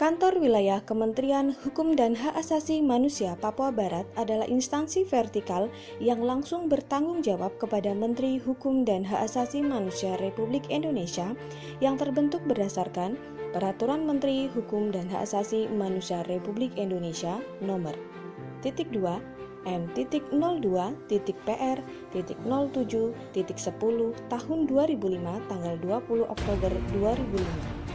Kantor Wilayah Kementerian Hukum dan Hak Asasi Manusia Papua Barat adalah instansi vertikal yang langsung bertanggung jawab kepada Menteri Hukum dan Hak Asasi Manusia Republik Indonesia yang terbentuk berdasarkan Peraturan Menteri Hukum dan Hak Asasi Manusia Republik Indonesia Nomor 2 M.02.PR.07.10 Tahun 2005 tanggal 20 Oktober 2005.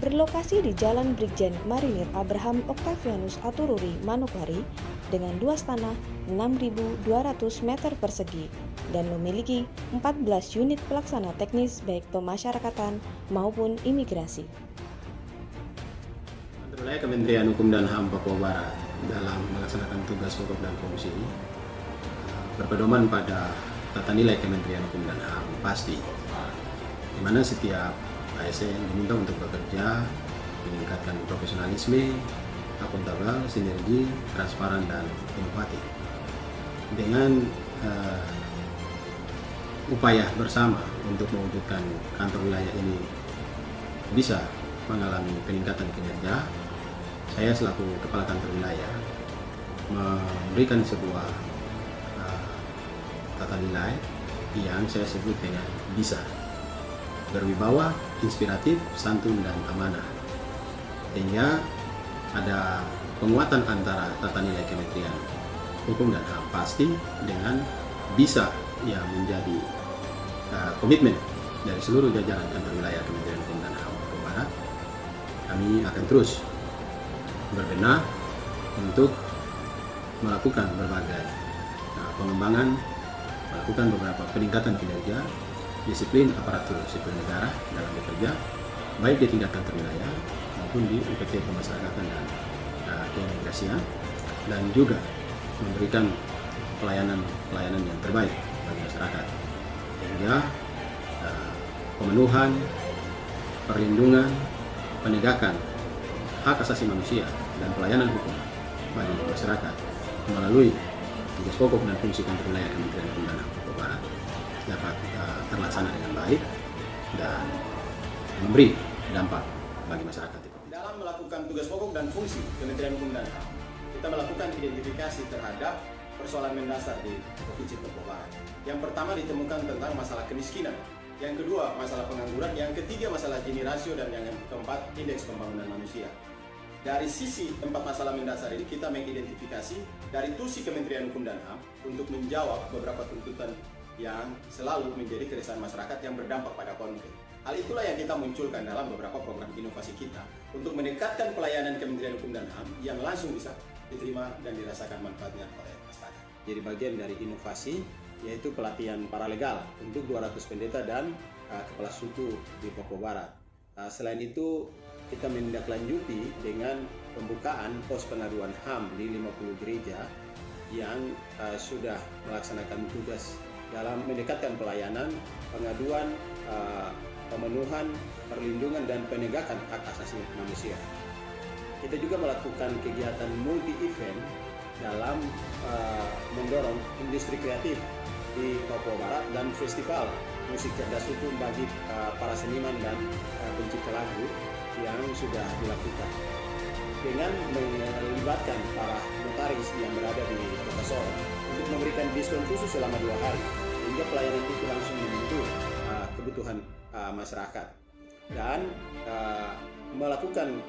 Berlokasi di Jalan Brigjen Marinir Abraham Octavianus Atururi, Manokwari dengan luas tanah 6.200 meter persegi dan memiliki 14 unit pelaksana teknis baik pemasyarakatan maupun imigrasi. Wilayah Kementerian Hukum dan HAM Papua Barat dalam melaksanakan tugas pokok dan fungsi berpedoman pada tata nilai Kementerian Hukum dan HAM pasti, di mana setiap ASN diminta untuk bekerja meningkatkan profesionalisme, akuntabel, sinergi, transparan, dan inovatif. Dengan upaya bersama untuk mewujudkan kantor wilayah ini bisa mengalami peningkatan kinerja, saya selaku Kepala Kantor Wilayah memberikan sebuah tata nilai yang saya sebut dengan bisa berwibawa, inspiratif, santun, dan amanah, sehingga ada penguatan antara tata nilai Kementerian Hukum dan HAM pasti dengan bisa yang menjadi komitmen dari seluruh jajaran kantor wilayah Kementerian Hukum dan HAM Papua Barat. Kami akan terus berbenah untuk melakukan berbagai pengembangan, melakukan beberapa peningkatan kinerja, disiplin aparatur sipil negara dalam bekerja, baik di tingkat kantor wilayah maupun di UPT Pemasyarakatan dan Keimigrasian, dan juga memberikan pelayanan yang terbaik bagi masyarakat, sehingga pemenuhan, perlindungan, penegakan hak asasi manusia dan pelayanan hukum bagi masyarakat melalui tugas pokok dan fungsi kantor wilayah Kementerian Hukum dan HAM Papua Barat dapat terlaksana dengan baik dan memberi dampak bagi masyarakat. Dalam melakukan tugas pokok dan fungsi Kementerian Hukum dan HAM, kita melakukan identifikasi terhadap persoalan mendasar di Provinsi Papua Barat. Yang pertama ditemukan tentang masalah kemiskinan, yang kedua masalah pengangguran, yang ketiga masalah Gini rasio, dan yang keempat indeks pembangunan manusia. Dari sisi empat masalah mendasar ini kita mengidentifikasi dari tusi Kementerian Hukum dan HAM untuk menjawab beberapa tuntutan yang selalu menjadi keresahan masyarakat yang berdampak pada konflik. Hal itulah yang kita munculkan dalam beberapa program inovasi kita untuk mendekatkan pelayanan Kementerian Hukum dan HAM yang langsung bisa diterima dan dirasakan manfaatnya oleh masyarakat. Jadi bagian dari inovasi yaitu pelatihan paralegal untuk 200 pendeta dan kepala suku di Papua Barat. Selain itu kita menindaklanjuti dengan pembukaan pos pengaduan HAM di 50 gereja yang sudah melaksanakan tugas dalam mendekatkan pelayanan, pengaduan, pemenuhan, perlindungan, dan penegakan hak asasi manusia. Kita juga melakukan kegiatan multi-event dalam mendorong industri kreatif di Papua Barat dan festival musik cerdas hukum bagi para seniman dan pencipta lagu yang sudah dilakukan. Dengan melibatkan para notaris yang berada di Kota Sorong untuk memberikan diskon khusus selama 2 hari, hingga pelayanan itu langsung menyentuh kebutuhan masyarakat, dan melakukan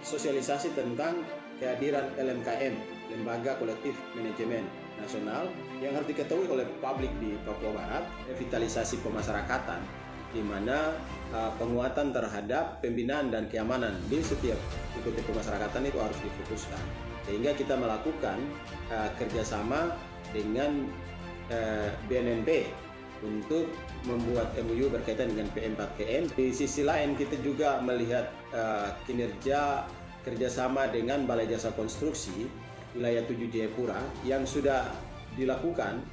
sosialisasi tentang kehadiran LMKM, Lembaga Kolektif Manajemen Nasional, yang harus diketahui oleh publik di Papua Barat, revitalisasi pemasyarakatan, di mana penguatan terhadap pembinaan dan keamanan di setiap UPT pemasyarakatan itu harus difokuskan, sehingga kita melakukan kerjasama dengan BNNP untuk membuat MOU berkaitan dengan P4KM. Di sisi lain kita juga melihat kinerja kerjasama dengan Balai Jasa Konstruksi Wilayah 7 Jayapura yang sudah dilakukan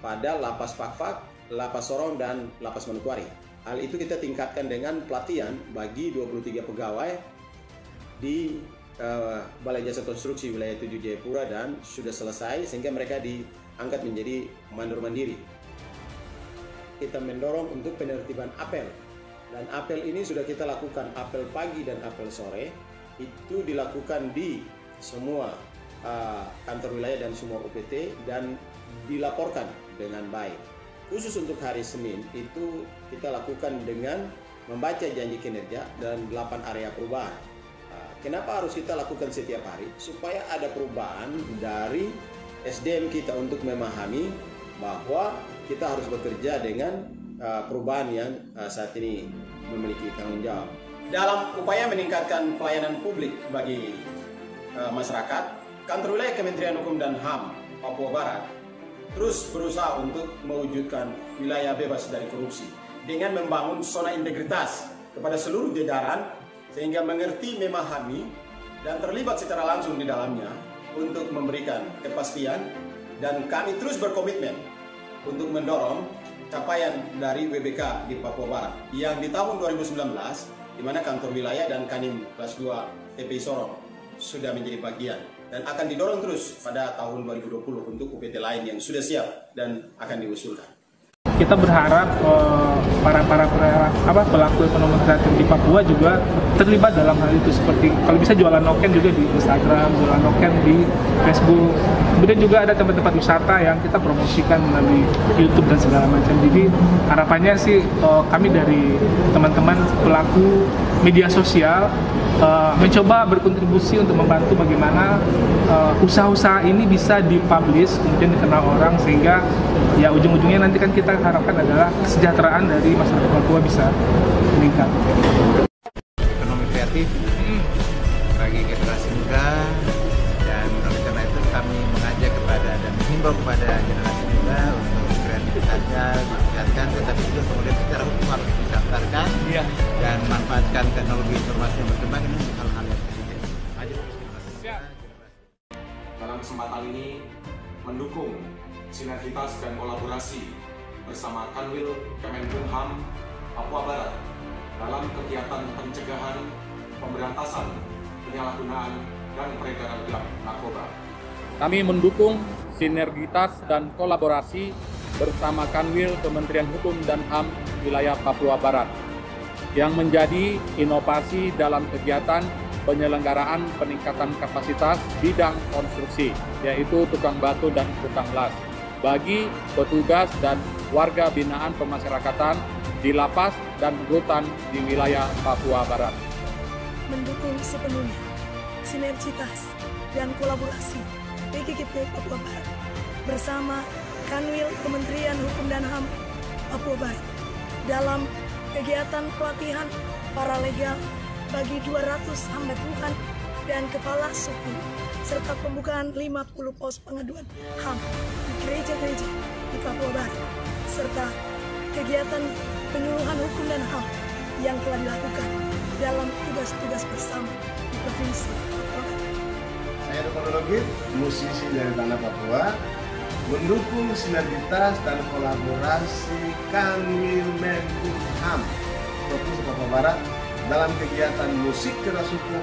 pada Lapas Fakfak, Lapas Sorong, dan Lapas Manokwari. Hal itu kita tingkatkan dengan pelatihan bagi 23 pegawai di Balai Jasa Konstruksi Wilayah 7 Jayapura, dan sudah selesai sehingga mereka diangkat menjadi mandor mandiri. Kita mendorong untuk penertiban apel, dan apel ini sudah kita lakukan apel pagi dan apel sore itu dilakukan di semua kantor wilayah dan semua UPT dan dilaporkan dengan baik. Khusus untuk hari Senin itu kita lakukan dengan membaca janji kinerja dan 8 area perubahan. Kenapa harus kita lakukan setiap hari? Supaya ada perubahan dari SDM kita untuk memahami bahwa kita harus bekerja dengan perubahan yang saat ini memiliki tanggung jawab. Dalam upaya meningkatkan pelayanan publik bagi masyarakat, Kantor Wilayah Kementerian Hukum dan HAM Papua Barat terus berusaha untuk mewujudkan wilayah bebas dari korupsi dengan membangun zona integritas kepada seluruh jajaran sehingga mengerti, memahami, dan terlibat secara langsung di dalamnya untuk memberikan kepastian, dan kami terus berkomitmen untuk mendorong capaian dari WBK di Papua Barat yang di tahun 2019 di mana kantor wilayah dan Kanim kelas 2 TPI Sorong sudah menjadi bagian dan akan didorong terus pada tahun 2020 untuk UPT lain yang sudah siap dan akan diusulkan. Kita berharap para pelaku ekonomi kreatif di Papua juga terlibat dalam hal itu, seperti kalau bisa jualan noken juga di Instagram, jualan noken di Facebook. Kemudian juga ada tempat-tempat wisata yang kita promosikan melalui YouTube dan segala macam. Jadi harapannya sih kami dari teman-teman pelaku media sosial mencoba berkontribusi untuk membantu bagaimana usaha-usaha ini bisa dipublish, kemudian dikenal orang, sehingga ya ujung-ujungnya nanti kan kita harapkan adalah kesejahteraan dari masyarakat Papua bisa meningkat. Ekonomi kreatif bagi generasi muda, dan oleh karena itu kami mengajak kepada dan menghimbau kepada generasi muda untuk kreativitasnya ditingkatkan, tetapi juga kemudian secara hukum harus didaftarkan dan manfaatkan teknologi informasi yang berkembang. Ini hal-hal yang positif. Dalam kesempatan ini mendukung sinergitas dan kolaborasi bersama Kanwil Kemenkumham Papua Barat dalam kegiatan pencegahan, pemberantasan, penyalahgunaan, dan peredaran gelap narkoba. Kami mendukung sinergitas dan kolaborasi bersama Kanwil Kementerian Hukum dan HAM wilayah Papua Barat yang menjadi inovasi dalam kegiatan penyelenggaraan peningkatan kapasitas bidang konstruksi, yaitu tukang batu dan tukang las, bagi petugas dan warga binaan pemasyarakatan di lapas dan rutan di wilayah Papua Barat. Mendukung sepenuhnya sinergitas dan kolaborasi PKKP Papua Barat bersama Kanwil Kementerian Hukum dan HAM Papua Barat dalam kegiatan pelatihan paralegal bagi 200 hamba Tuhan dan kepala suku, serta pembukaan 50 pos pengaduan HAM di gereja-gereja di Papua Barat, serta kegiatan penyuluhan hukum dan HAM yang telah dilakukan dalam tugas-tugas bersama di Provinsi Papua Barat. Saya Rukonologi, musisi dari tanah Papua, mendukung sinergitas dan kolaborasi Kanwil Menkumham Provinsi Papua Barat dalam kegiatan musik keras hukum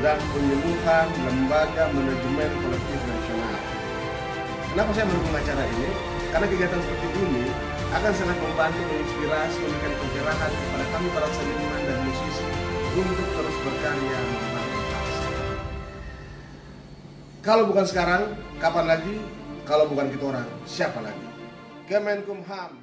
dan penyuluhan lembaga manajemen kolektif nasional. Kenapa saya mendukung acara ini? Karena kegiatan seperti ini akan sangat membantu menginspirasi, memberikan pencerahan kepada kami para seniman dan musisi untuk terus berkarya membangun bangsa. Kalau bukan sekarang, kapan lagi? Kalau bukan kita orang, siapa lagi? Kemenkumham.